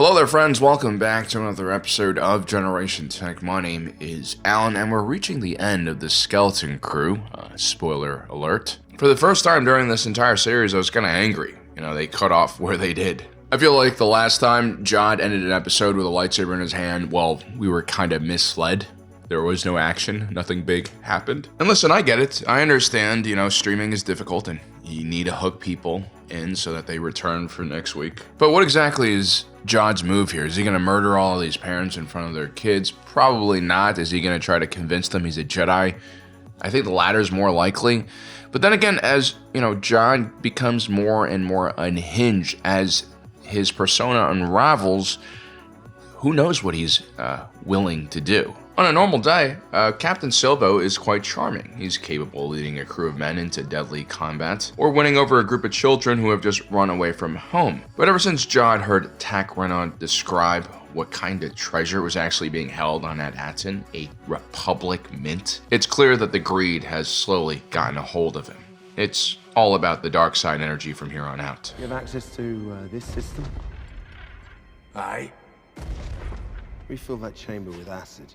Hello there, friends. Welcome back to another episode of Generation Tech. My name is Alan, and we're reaching the end of the Skeleton Crew. Spoiler alert. For the first time during this entire series, I was kind of angry. They cut off where they did. I feel like the last time Jod ended an episode with a lightsaber in his hand, well, we were kind of misled. There was no action. Nothing big happened. And listen, I get it. I understand, streaming is difficult and you need to hook people in so that they return for next week. But what exactly is Jod's move here? Is he going to murder all of these parents in front of their kids? Probably not. Is he going to try to convince them he's a Jedi? I think the latter is more likely. But then again, as, Jod becomes more and more unhinged as his persona unravels, who knows what he's willing to do. On a normal day, Captain Silva is quite charming. He's capable of leading a crew of men into deadly combat, or winning over a group of children who have just run away from home. But ever since Jod heard Tak Renan describe what kind of treasure was actually being held on that Aton, a Republic mint, it's clear that the greed has slowly gotten a hold of him. It's all about the dark side energy from here on out. You have access to this system? Aye. Refill that chamber with acid.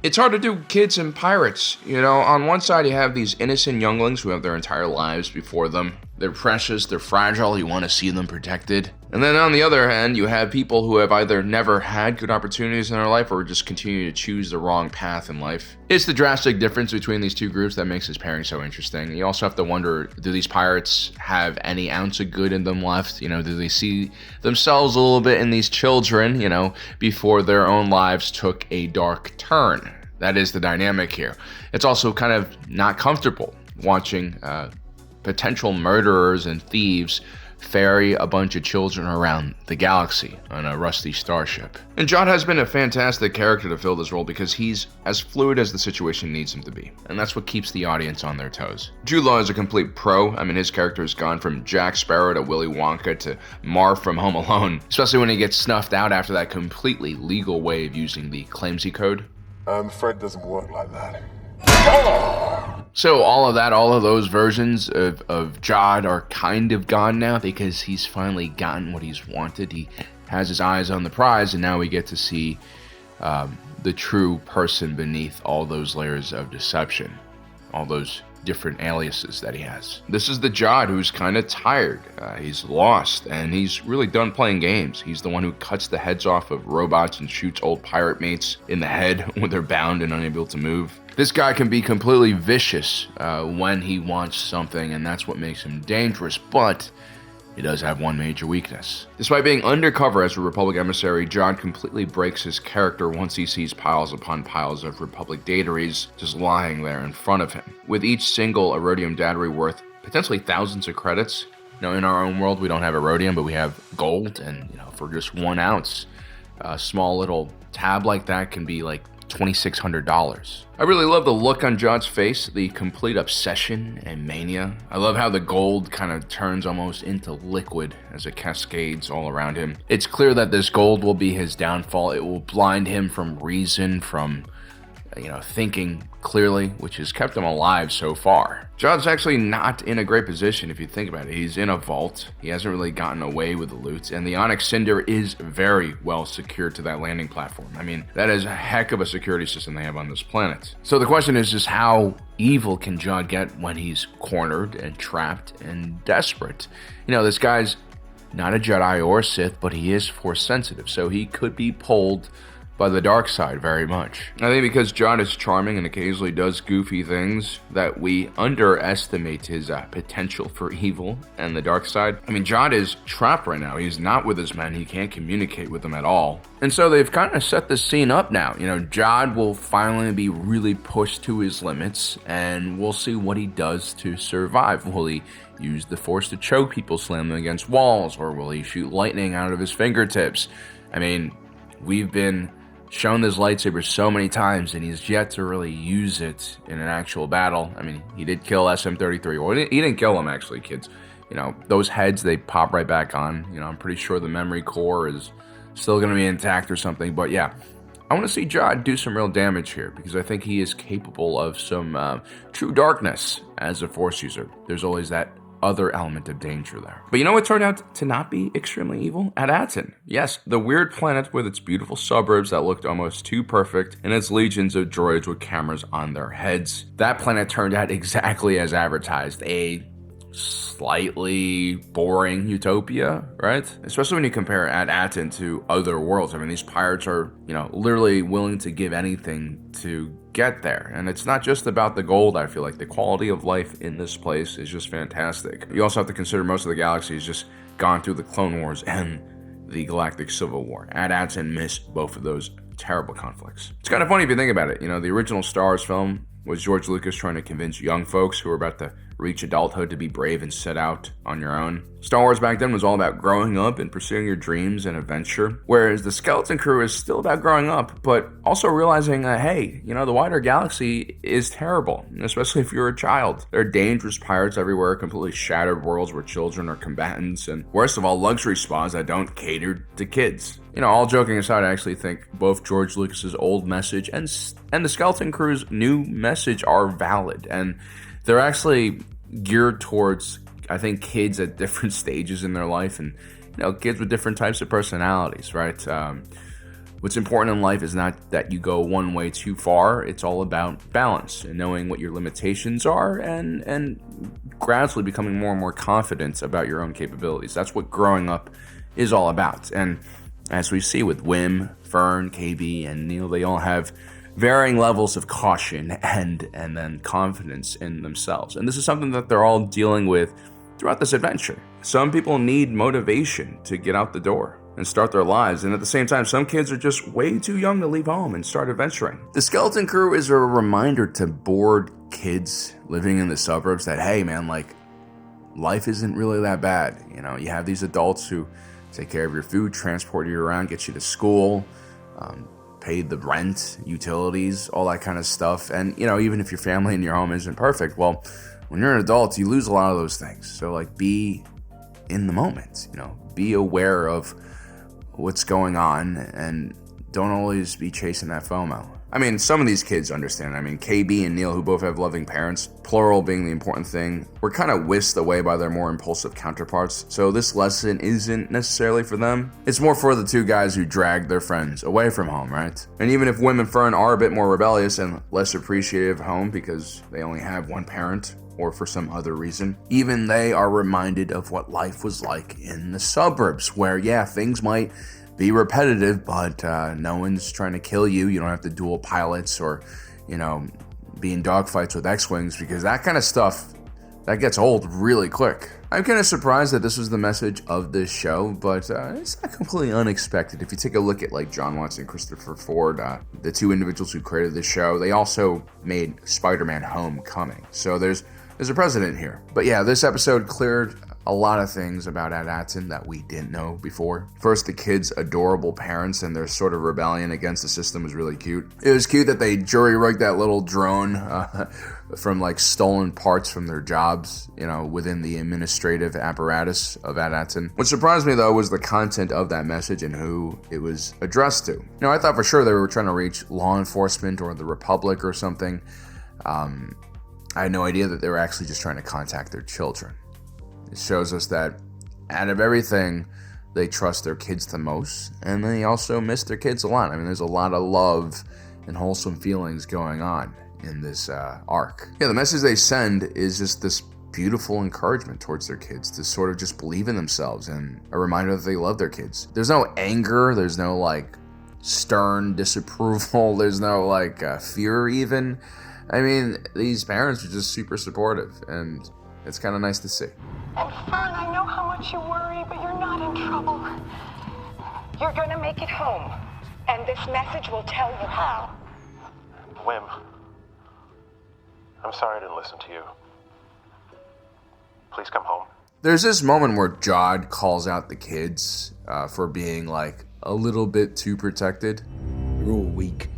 It's hard to do kids and pirates. On one side you have these innocent younglings who have their entire lives before them. They're precious, they're fragile, you want to see them protected. And then on the other hand, you have people who have either never had good opportunities in their life or just continue to choose the wrong path in life. It's the drastic difference between these two groups that makes this pairing so interesting. You also have to wonder, do these pirates have any ounce of good in them left? Do they see themselves a little bit in these children, before their own lives took a dark turn? That is the dynamic here. It's also kind of not comfortable watching potential murderers and thieves ferry a bunch of children around the galaxy on a rusty starship. And Jod has been a fantastic character to fill this role because he's as fluid as the situation needs him to be. And that's what keeps the audience on their toes. Jilla is a complete pro. His character has gone from Jack Sparrow to Willy Wonka to Marv from Home Alone, especially when he gets snuffed out after that completely legal way of using the Claimsy code. I'm afraid it doesn't work like that. So all of those versions of Jod are kind of gone now because he's finally gotten what he's wanted. He has his eyes on the prize, and now we get to see the true person beneath all those layers of deception, all those different aliases that he has. This is the Jod who's kind of tired. He's lost, and he's really done playing games. He's the one who cuts the heads off of robots and shoots old pirate mates in the head when they're bound and unable to move. This guy can be completely vicious when he wants something, and that's what makes him dangerous, but he does have one major weakness. Despite being undercover as a Republic emissary, Jod completely breaks his character once he sees piles upon piles of Republic dataries just lying there in front of him. With each single Erodium datary worth potentially thousands of credits. In our own world, we don't have Erodium, but we have gold, and for just 1 ounce, a small little tab like that can be like $2,600. I really love the look on Jod's face, the complete obsession and mania. I love how the gold kind of turns almost into liquid as it cascades all around him. It's clear that this gold will be his downfall. It will blind him from reason, from thinking clearly, which has kept him alive so far. Jod's actually not in a great position if you think about it. He's in a vault. He hasn't really gotten away with the loot, and the Onyx Cinder is very well secured to that landing platform. That is a heck of a security system they have on this planet. So the question is just how evil can Jod get when he's cornered and trapped and desperate? This guy's not a Jedi or a Sith, but he is Force sensitive, so he could be pulled by the dark side very much. I think because Jod is charming and occasionally does goofy things that we underestimate his potential for evil and the dark side. Jod is trapped right now. He's not with his men. He can't communicate with them at all. And so they've kind of set this scene up now. Jod will finally be really pushed to his limits, and we'll see what he does to survive. Will he use the Force to choke people, slam them against walls, or will he shoot lightning out of his fingertips? We've been shown this lightsaber so many times, and he's yet to really use it in an actual battle. He did kill SM-33. Well, he didn't kill him, actually, kids. Those heads, they pop right back on. I'm pretty sure the memory core is still going to be intact or something. But yeah, I want to see Jod do some real damage here, because I think he is capable of some true darkness as a Force user. There's always that other element of danger there. But you know what turned out to not be extremely evil? Aton. Yes, the weird planet with its beautiful suburbs that looked almost too perfect and its legions of droids with cameras on their heads. That planet turned out exactly as advertised, a slightly boring utopia, right? Especially when you compare Aton to other worlds. I mean, these pirates are, literally willing to give anything to get there. And it's not just about the gold, I feel like. The quality of life in this place is just fantastic. You also have to consider most of the galaxy has just gone through the Clone Wars and the Galactic Civil War. Aton missed both of those terrible conflicts. It's kind of funny if you think about it. The original Star Wars film was George Lucas trying to convince young folks who were about to reach adulthood to be brave and set out on your own. Star Wars back then was all about growing up and pursuing your dreams and adventure, whereas the Skeleton Crew is still about growing up, but also realizing that, hey, the wider galaxy is terrible, especially if you're a child. There are dangerous pirates everywhere, completely shattered worlds where children are combatants, and worst of all, luxury spas that don't cater to kids. All joking aside, I actually think both George Lucas's old message and the Skeleton Crew's new message are valid, and they're actually geared towards, I think, kids at different stages in their life, and kids with different types of personalities, right? What's important in life is not that you go one way too far. It's all about balance and knowing what your limitations are, and gradually becoming more and more confident about your own capabilities. That's what growing up is all about. And as we see with Wim, Fern, KB, and Neil, they all have varying levels of caution and then confidence in themselves. And this is something that they're all dealing with throughout this adventure. Some people need motivation to get out the door and start their lives, and at the same time, some kids are just way too young to leave home and start adventuring. The Skeleton Crew is a reminder to bored kids living in the suburbs that, hey man, life isn't really that bad. You have these adults who take care of your food, transport you around, get you to school, pay the rent, utilities, all that kind of stuff. And, even if your family and your home isn't perfect, well, when you're an adult, you lose a lot of those things. So, be in the moment, be aware of what's going on and don't always be chasing that FOMO. I mean, some of these kids understand. I mean, KB and Neil, who both have loving parents, plural being the important thing, were kind of whisked away by their more impulsive counterparts. So this lesson isn't necessarily for them. It's more for the two guys who dragged their friends away from home, right? And even if Wim and Fern are a bit more rebellious and less appreciative of home because they only have one parent, or for some other reason, even they are reminded of what life was like in the suburbs, where, yeah, things might be repetitive, but no one's trying to kill you. You don't have to duel pilots or, be in dogfights with X-Wings, because that kind of stuff, that gets old really quick. I'm kind of surprised that this was the message of this show, but it's not completely unexpected. If you take a look at John Watts and Christopher Ford, the two individuals who created the show, they also made Spider-Man Homecoming. So there's a precedent here. But yeah, this episode cleared a lot of things about Aton that we didn't know before. First, the kids' adorable parents and their sort of rebellion against the system was really cute. It was cute that they jury-rigged that little drone from stolen parts from their jobs, within the administrative apparatus of Aton. What surprised me, though, was the content of that message and who it was addressed to. I thought for sure they were trying to reach law enforcement or the Republic or something. I had no idea that they were actually just trying to contact their children. It shows us that out of everything, they trust their kids the most, and they also miss their kids a lot. I mean, there's a lot of love and wholesome feelings going on in this arc. Yeah, the message they send is just this beautiful encouragement towards their kids to sort of just believe in themselves, and a reminder that they love their kids. There's no anger, there's no stern disapproval, there's no fear even. I mean, these parents are just super supportive, and it's kind of nice to see. And Fern, I know how much you worry, but you're not in trouble. You're gonna make it home, and this message will tell you how. Wim, I'm sorry I didn't listen to you. Please come home. There's this moment where Jod calls out the kids for being a little bit too protected. You're all weak.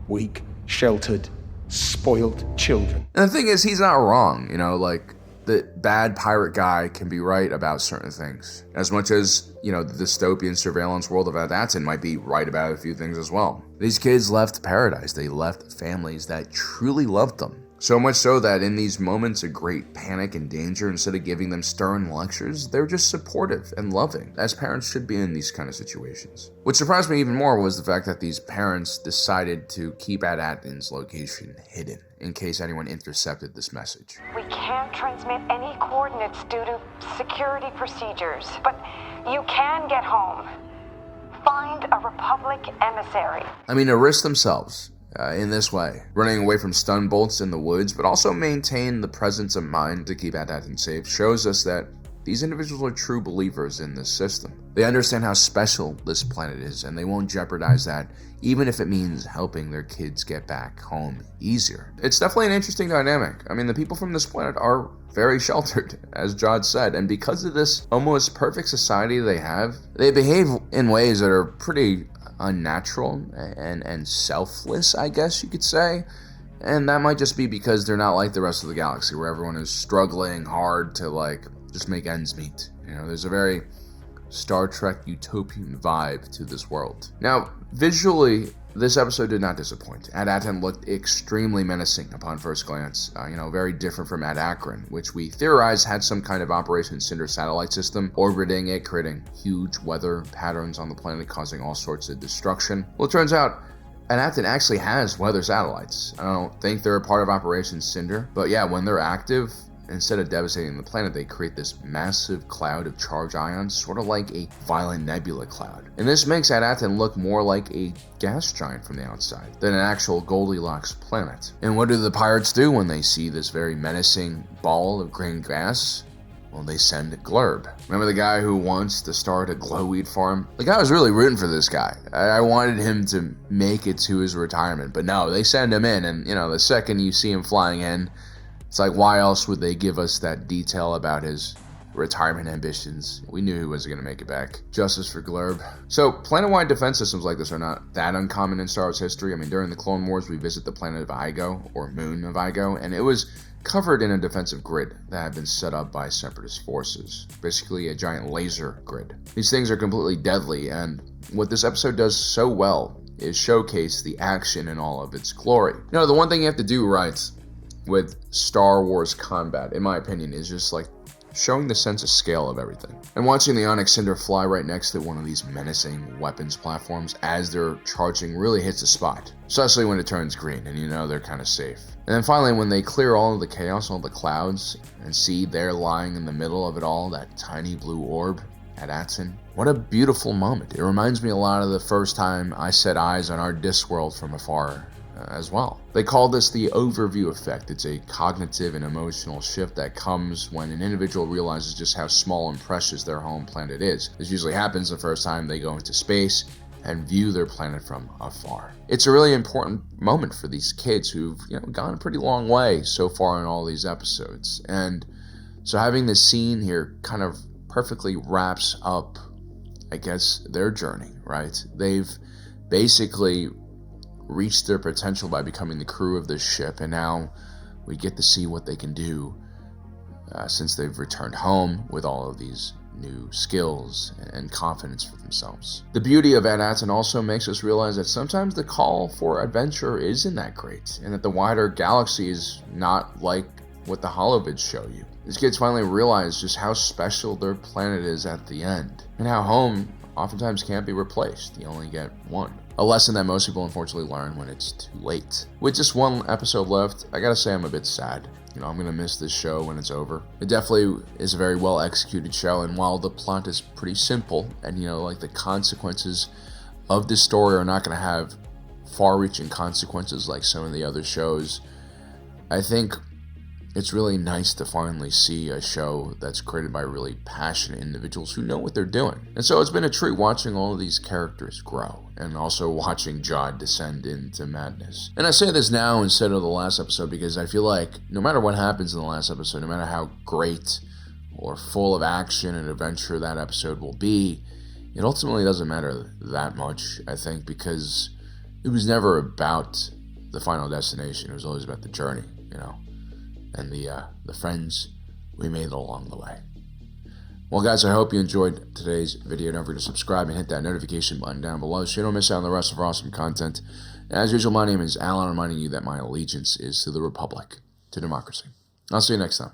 Weak, sheltered, spoiled children. And the thing is, he's not wrong. The bad pirate guy can be right about certain things. As much as, the dystopian surveillance world of Aton might be right about a few things as well. These kids left paradise. They left families that truly loved them. So much so that in these moments of great panic and danger, instead of giving them stern lectures, they're just supportive and loving, as parents should be in these kind of situations. What surprised me even more was the fact that these parents decided to keep Aton's location hidden, in case anyone intercepted this message. We can't transmit any coordinates due to security procedures, but you can get home. Find a Republic emissary. I mean, to risk themselves in this way, running away from stun bolts in the woods, but also maintain the presence of mind to keep Aton safe, shows us that these individuals are true believers in this system. They understand how special this planet is, and they won't jeopardize that, even if it means helping their kids get back home easier. It's definitely an interesting dynamic. I mean, the people from this planet are very sheltered, as Jod said, and because of this almost perfect society they have, they behave in ways that are pretty unnatural and selfless, I guess you could say. And that might just be because they're not like the rest of the galaxy, where everyone is struggling hard to just make ends meet. You know, there's a very Star Trek utopian vibe to this world. Now, visually, this episode did not disappoint. Aton looked extremely menacing upon first glance, very different from Akron, which we theorized had some kind of Operation Cinder satellite system orbiting it, creating huge weather patterns on the planet, causing all sorts of destruction. Well, it turns out Aton actually has weather satellites. I don't think they're a part of Operation Cinder, but yeah, when they're active, instead of devastating the planet, they create this massive cloud of charged ions, sort of like a violent nebula cloud. And this makes Aton look more like a gas giant from the outside than an actual Goldilocks planet. And what do the pirates do when they see this very menacing ball of green gas? Well, they send Glurb. Remember the guy who wants to start a glowweed farm? Like, I was really rooting for this guy. I wanted him to make it to his retirement, but no, they send him in, and the second you see him flying in, it's like, why else would they give us that detail about his retirement ambitions? We knew he wasn't going to make it back. Justice for Glurb. So, planet-wide defense systems like this are not that uncommon in Star Wars history. I mean, during the Clone Wars, we visit the planet of Igo, or moon of Igo, and it was covered in a defensive grid that had been set up by Separatist forces. Basically, a giant laser grid. These things are completely deadly, and what this episode does so well is showcase the action in all of its glory. The one thing you have to do right with Star Wars combat, in my opinion, is just showing the sense of scale of everything. And watching the Onyx Cinder fly right next to one of these menacing weapons platforms as they're charging really hits the spot. Especially when it turns green and they're kind of safe. And then finally, when they clear all of the chaos, all the clouds, and see there lying in the middle of it all, that tiny blue orb at Aton. What a beautiful moment. It reminds me a lot of the first time I set eyes on our Discworld from afar as well. They call this the overview effect. It's a cognitive and emotional shift that comes when an individual realizes just how small and precious their home planet is. This usually happens the first time they go into space and view their planet from afar. It's a really important moment for these kids who've gone a pretty long way so far in all these episodes. And so having this scene here kind of perfectly wraps up, I guess, their journey, right? They've basically reached their potential by becoming the crew of this ship, and now we get to see what they can do since they've returned home with all of these new skills and confidence for themselves. The beauty of Aton also makes us realize that sometimes the call for adventure isn't that great, and that the wider galaxy is not like what the holovids show you. These kids finally realize just how special their planet is at the end, and how home oftentimes can't be replaced. You only get one. A lesson that most people unfortunately learn when it's too late. With just one episode left, I gotta say I'm a bit sad. I'm gonna miss this show when it's over. It definitely is a very well executed show, and while the plot is pretty simple, and the consequences of this story are not gonna have far-reaching consequences like some of the other shows, I think it's really nice to finally see a show that's created by really passionate individuals who know what they're doing. And so it's been a treat watching all of these characters grow, and also watching Jod descend into madness. And I say this now instead of the last episode because I feel like no matter what happens in the last episode, no matter how great or full of action and adventure that episode will be, it ultimately doesn't matter that much, I think, because it was never about the final destination. It was always about the journey, and the friends we made along the way. Well, guys, I hope you enjoyed today's video. Don't forget to subscribe and hit that notification button down below so you don't miss out on the rest of our awesome content. And as usual, my name is Alan, reminding you that my allegiance is to the Republic. to democracy. I'll see you next time.